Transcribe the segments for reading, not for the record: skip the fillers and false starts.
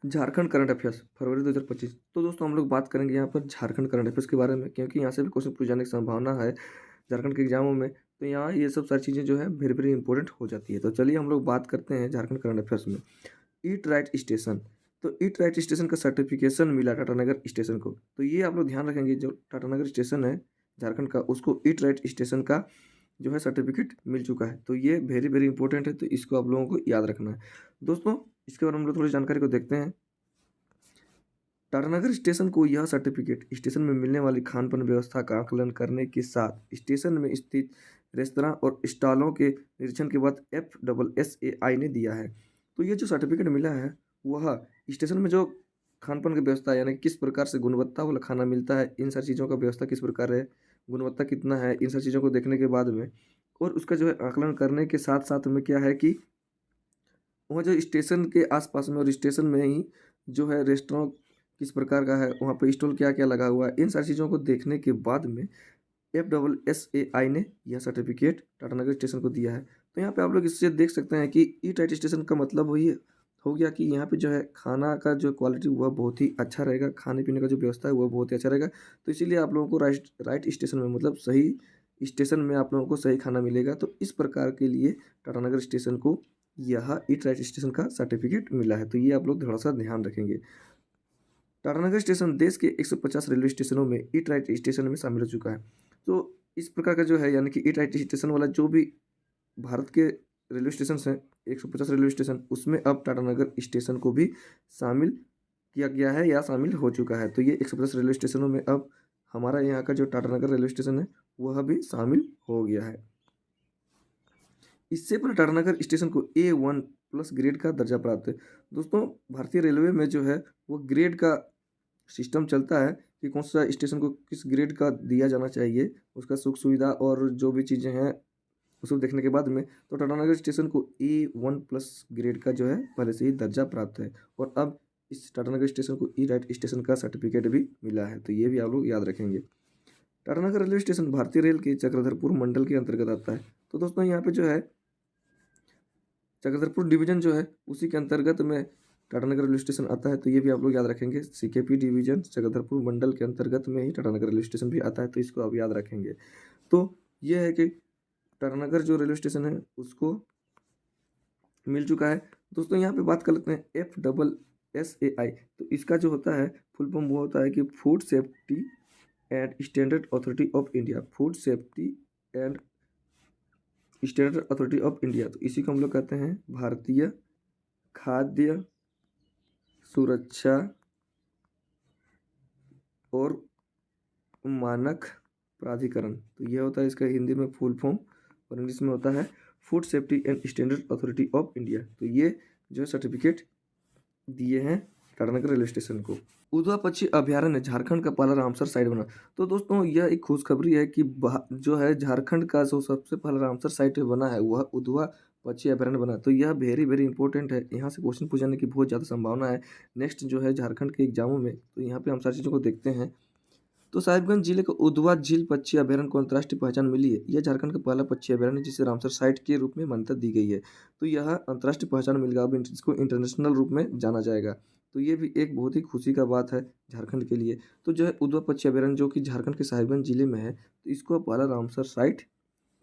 Jharkhand current affairs फरवरी 2025। तो दोस्तों हम लोग बात करेंगे यहाँ पर झारखंड करंट अफेयर्स के बारे में, क्योंकि यहाँ से भी क्वेश्चन पूछ जाने की संभावना है झारखंड के एग्जामों में। तो यहाँ ये सब सारी चीज़ें जो है वेरी वेरी इंपॉर्टेंट हो जाती है। तो चलिए हम लोग बात करते हैं झारखंड करंट अफेयर्स में। Eat right station. तो ईट राइट स्टेशन का सर्टिफिकेशन मिला टाटानगर स्टेशन को। तो ये आप लोग ध्यान रखेंगे, जो टाटानगर स्टेशन है झारखंड का, उसको ईट राइट स्टेशन का जो है सर्टिफिकेट मिल चुका है। तो ये वेरी वेरी इंपॉर्टेंट है, तो इसको आप लोगों को याद रखना है। दोस्तों इसके बारे में हम लोग थोड़ी जानकारी को देखते हैं। टाटानगर स्टेशन को यह सर्टिफिकेट स्टेशन में मिलने वाली खान-पान व्यवस्था का आकलन करने के साथ स्टेशन में स्थित रेस्तरां और स्टॉलों के निरीक्षण के बाद FSSAI ने दिया है। तो ये जो सर्टिफिकेट मिला है, वह स्टेशन में जो खान-पान की व्यवस्था है, यानी किस प्रकार से गुणवत्ता वाला खाना मिलता है, इन सारी चीज़ों का व्यवस्था किस प्रकार है, गुणवत्ता कितना है, इन सारी चीज़ों को देखने के बाद में और उसका जो है आकलन करने के साथ-साथ में क्या है कि वहाँ जो स्टेशन के आस-पास में और स्टेशन में ही जो है रेस्टोरेंट किस प्रकार का है, वहाँ पे स्टॉल क्या-क्या लगा हुआ है, इन सारी चीज़ों को देखने के बाद में FSSAI ने यह सर्टिफिकेट टाटानगर स्टेशन को दिया है। तो यहाँ पे आप लोग इससे देख सकते हैं कि ईट राइट स्टेशन का मतलब वही हो गया कि यहाँ पे जो है खाना का जो क्वालिटी वह बहुत ही अच्छा रहेगा, खाने-पीने का जो व्यवस्था है वह बहुत ही अच्छा रहेगा। तो इसीलिए आप लोगों को राइट स्टेशन में, मतलब सही स्टेशन में आप लोगों को सही खाना मिलेगा। तो इस प्रकार के लिए टाटानगर स्टेशन को यह ईट राइट स्टेशन का सर्टिफिकेट मिला है। तो ये आप लोग थोड़ा-सा ध्यान रखेंगे। टाटानगर स्टेशन देश के 150 रेलवे स्टेशनों में ईट राइट स्टेशन में शामिल हो चुका है। तो इस प्रकार का जो है, यानी कि ईट राइट स्टेशन वाला जो भी भारत के रेलवे स्टेशन हैं, 150 रेलवे स्टेशन, उसमें अब टाटानगर स्टेशन को भी शामिल किया गया है या शामिल हो चुका है। तो ये 150 रेलवे स्टेशनों में अब हमारा यहाँ का जो टाटानगर रेलवे स्टेशन है, वह भी शामिल हो गया है। इससे पहले टाटानगर स्टेशन को A1 प्लस ग्रेड का दर्जा प्राप्त है। दोस्तों भारतीय रेलवे में जो है वो ग्रेड का सिस्टम चलता है कि कौन सा स्टेशन को किस ग्रेड का दिया जाना चाहिए, उसका सुख सुविधा और जो भी चीज़ें हैं उसको देखने के बाद में तो टाटानगर स्टेशन को A1 प्लस ग्रेड का जो है पहले से ही दर्जा प्राप्त है। और अब इस टाटानगर स्टेशन को ई राइट स्टेशन का सर्टिफिकेट भी मिला है। तो ये भी आप लोग याद रखेंगे। टाटानगर रेलवे स्टेशन भारतीय रेल के चक्रधरपुर मंडल के अंतर्गत आता है। तो दोस्तों यहाँ पे जो है चक्रधरपुर डिवीजन जो है उसी के अंतर्गत में टाटानगर रेलवे स्टेशन आता है। तो ये भी आप लोग याद रखेंगे। CKP डिवीजन चक्रधरपुर मंडल के अंतर्गत में ही टाटानगर रेलवे स्टेशन भी आता है। तो इसको आप याद रखेंगे। तो ये है कि टाटानगर जो रेलवे स्टेशन है उसको मिल चुका है। दोस्तों यहाँ पे बात कर लेते हैं FSSAI। तो इसका जो होता है फुल फॉर्म वो होता है कि food safety and standard authority of India. Food safety and standard authority of India. तो इसी को हम लोग कहते हैं भारतीय खाद्य सुरक्षा और मानक प्राधिकरण। तो यह होता है इसका हिंदी में फुल फॉर्म, और इंग्लिश में होता है food safety and standard authority of India. तो ये जो सर्टिफिकेट दिए हैं टाटानगर रेलवे स्टेशन को। उधवा पक्षी अभयारण्य झारखंड का पहला रामसर साइट बना। तो दोस्तों यह एक खुशखबरी है कि जो है झारखंड का जो सबसे पहला रामसर साइट बना है वह उधवा पक्षी अभयारण्य बना। तो यह वेरी वेरी इंपॉर्टेंट है। यहाँ से क्वेश्चन पूछ जाने की बहुत ज़्यादा संभावना है नेक्स्ट जो है झारखंड के एग्जामों में। तो यहाँ पे हम सारी चीज़ों को देखते हैं। तो साहिबगंज जिले के उधवा झील पक्षी अभयारण्य को अंतर्राष्ट्रीय पहचान मिली है। यह झारखंड का पहला पक्षी अभयारण्य जिसे रामसर साइट के रूप में मान्यता दी गई है। तो यह अंतर्राष्ट्रीय पहचान मिल गया, अब इसको इंटरनेशनल रूप में जाना जाएगा। तो ये भी एक बहुत ही खुशी का बात है झारखंड के लिए। तो जो है उधवा पक्षी अभयारण्य जो कि झारखंड के साहिबगंज जिले में है, तो इसको अब पहला रामसर साइट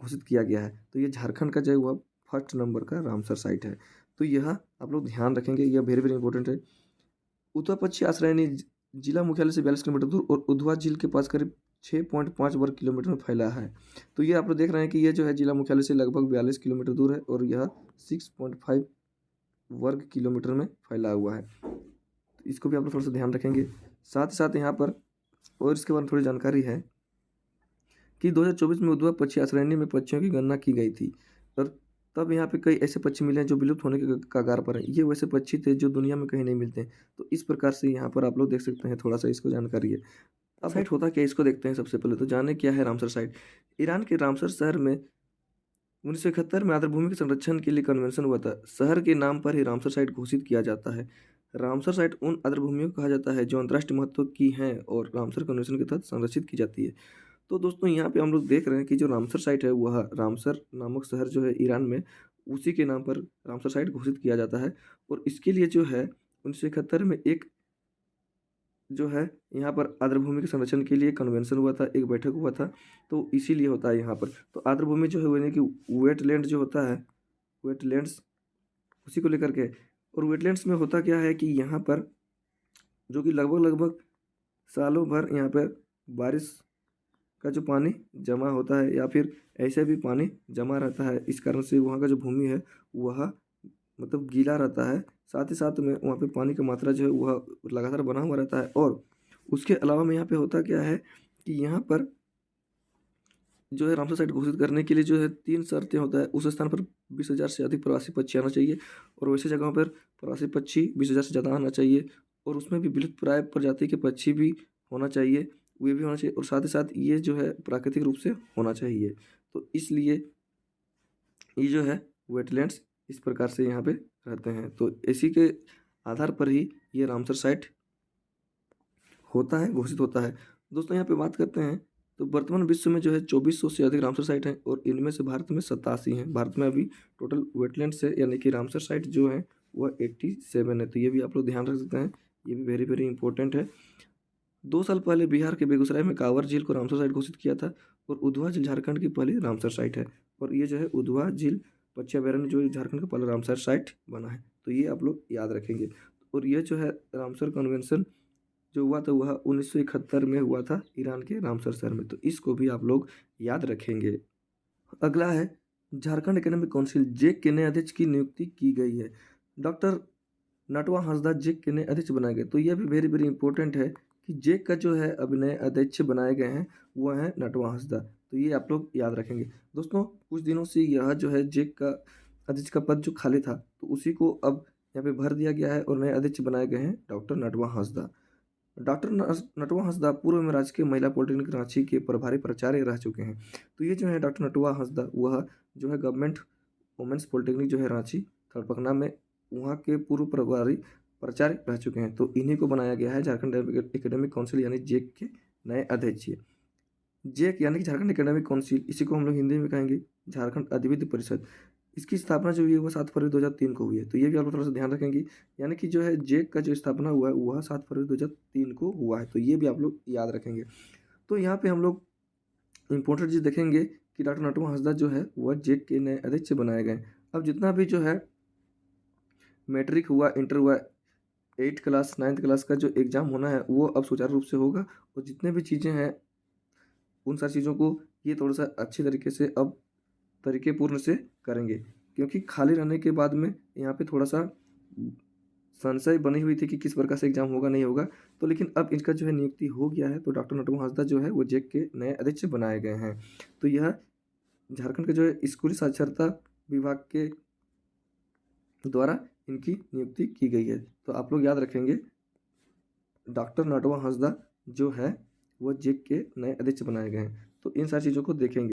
घोषित किया गया है। तो ये झारखंड का जो है वह फर्स्ट नंबर का रामसर साइट है। तो यह आप लोग ध्यान रखेंगे, यह वेरी वेरी इंपॉर्टेंट है। उधवा पक्षी आश्रयनी जिला मुख्यालय से 42 किलोमीटर दूर और उधवा झील के पास करीब 6.5 वर्ग किलोमीटर में फैला है। तो ये आप लोग देख रहे हैं कि ये जो है जिला मुख्यालय से लगभग 42 किलोमीटर दूर है और यह 6.5 वर्ग किलोमीटर में फैला हुआ है। तो इसको भी आप लोग थोड़ा सा ध्यान रखेंगे। साथ ही साथ यहाँ पर और इसके बारे में थोड़ी जानकारी है कि 2024 में उधवा पक्षी आश्रयनी में पक्षियों की गणना की गई थी और तब यहाँ पे कई ऐसे पक्षी मिले हैं जो विलुप्त होने के कगार पर हैं। ये वैसे पक्षी थे जो दुनिया में कहीं नहीं मिलते। तो इस प्रकार से यहाँ पर आप लोग देख सकते हैं, थोड़ा सा इसको जानकारी है। अब साइट होता क्या है इसको देखते हैं। सबसे पहले तो जाने क्या है रामसर साइट। ईरान के रामसर शहर में 1971 में आर्द्रभूमि के संरक्षण के लिए कन्वेंशन हुआ था। शहर के नाम पर ही रामसर साइट घोषित किया जाता है। रामसर साइट उन आर्द्रभूमियों को कहा जाता है जो अंतर्राष्ट्रीय महत्व की हैं और रामसर कन्वेंशन के तहत संरक्षित की जाती है। तो दोस्तों यहाँ पे हम लोग देख रहे हैं कि जो रामसर साइट है वह रामसर नामक शहर जो है ईरान में, उसी के नाम पर रामसर साइट घोषित किया जाता है। और इसके लिए जो है 1971 में एक जो है यहाँ पर आर्द्रभूमि के संरक्षण के लिए कन्वेंशन हुआ था, एक बैठक हुआ था, तो इसीलिए होता है यहाँ पर। तो आर्द्रभूमि जो है वो यानी कि वेटलैंड जो होता है, वेटलैंड्स उसी को लेकर के। और वेटलैंड्स में होता क्या है कि यहाँ पर जो कि लगभग लगभग सालों भर यहाँ पर बारिश का जो पानी जमा होता है या फिर ऐसे भी पानी जमा रहता है, इस कारण से वहाँ का जो भूमि है वह मतलब गीला रहता है। साथ ही साथ में वहाँ पे पानी की मात्रा जो है वह लगातार बना हुआ रहता है। और उसके अलावा में यहाँ पे होता क्या है कि यहाँ पर जो है रामसर साइट घोषित करने के लिए जो है 3 शर्तें होता है। उस स्थान पर 20,000 से अधिक प्रवासी पक्षी आना चाहिए, और वैसे जगहों पर प्रवासी पक्षी 20,000 से ज़्यादा आना चाहिए, और उसमें भी विलुप्तप्राय प्रजाति के पक्षी भी होना चाहिए, वे भी होना चाहिए, और साथ ही साथ ये जो है प्राकृतिक रूप से होना चाहिए। तो इसलिए ये जो है वेटलैंड्स इस प्रकार से यहाँ पे रहते हैं। तो इसी के आधार पर ही ये रामसर साइट होता है, घोषित होता है। दोस्तों यहाँ पे बात करते हैं तो वर्तमान विश्व में जो है 2400 से अधिक रामसर साइट हैं, और इनमें से भारत में 87 हैं। भारत में अभी टोटल वेटलैंड्स है यानी कि रामसर साइट जो है वह 87 है। तो ये भी आप लोग ध्यान रख सकते हैं, ये भी वेरी वेरी इंपॉर्टेंट है। 2 साल पहले बिहार के बेगूसराय में कांवर झील को रामसर साइट घोषित किया था, और उधवा झील झारखंड की पहली रामसर साइट है। और ये जो है उधवा झील पक्षी अभयारण्य जो झारखंड का पहला रामसर साइट बना है, तो ये आप लोग याद रखेंगे। और ये जो है रामसर कन्वेंशन जो हुआ था वह 1971 में हुआ था ईरान के रामसर शहर में, तो इसको भी आप लोग याद रखेंगे। अगला है झारखंड एकेडमिक काउंसिल, जेक के नए अध्यक्ष की नियुक्ति की गई है। डॉक्टर नटवा हंसदा जेक के नए अध्यक्ष बनाए गए। तो यह भी वेरी वेरी इंपॉर्टेंट है कि जेक का जो है अब नए अध्यक्ष बनाए गए हैं वह है नटवा हंसदा, तो ये आप लोग याद रखेंगे। दोस्तों कुछ दिनों से यह जो है जेक का अध्यक्ष का पद जो खाली था, तो उसी को अब यहाँ पे भर दिया गया है, और नए अध्यक्ष बनाए गए हैं डॉक्टर नटवा हंसदा। डॉक्टर नटवा हंसदा पूर्व में राजकीय महिला पॉलिटेक्निक रांची के प्रभारी प्राचार्य रह चुके हैं। तो ये जो है डॉक्टर नटवा हंसदा वह जो है गवर्नमेंट वुमेंस पॉलिटेक्निक जो है रांची थड़पकना में वहाँ के पूर्व प्रभारी प्राचार्य रह चुके हैं। तो इन्हीं को बनाया गया है झारखंड एकेडमिक काउंसिल यानी जेक के नए अध्यक्ष। जेक यानी कि झारखंड एकेडमिक काउंसिल, इसी को हम लोग हिंदी में कहेंगे झारखंड अधिविद्य परिषद। इसकी स्थापना जो हुई है वह 7 फरवरी 2003 को हुई है। तो ये भी आप लोग थोड़ा सा ध्यान रखेंगे, यानी कि जो है जेक का जो स्थापना हुआ है वह 7 फरवरी 2003 को हुआ है। तो ये भी आप लोग याद रखेंगे। तो यहाँ पे हम लोग इंपॉर्टेंट चीज़ देखेंगे कि डॉक्टर नटवा हंसदा जो है वह जेक के नए अध्यक्ष बनाए गए। अब जितना भी जो है मैट्रिक हुआ, इंटर हुआ, 8th क्लास 9th क्लास का जो एग्ज़ाम होना है वो अब सुचारू रूप से होगा, और जितने भी चीज़ें हैं उन सारी चीज़ों को ये थोड़ा सा अच्छे तरीके से अब तरीकेपूर्ण से करेंगे, क्योंकि खाली रहने के बाद में यहाँ पे थोड़ा सा संशय बनी हुई थी कि किस प्रकार से एग्जाम होगा नहीं होगा। तो लेकिन अब इनका जो है नियुक्ति हो गया है, तो डॉक्टर नटवा हंसदा जो है वो जेक के नए अध्यक्ष बनाए गए हैं। तो यह झारखंड के जो है स्कूली साक्षरता विभाग के द्वारा इनकी नियुक्ति की गई है। तो आप लोग याद रखेंगे डॉक्टर नटवा हंसदा जो है वो जेक के नए अध्यक्ष बनाए गए हैं। तो इन सारी चीज़ों को देखेंगे।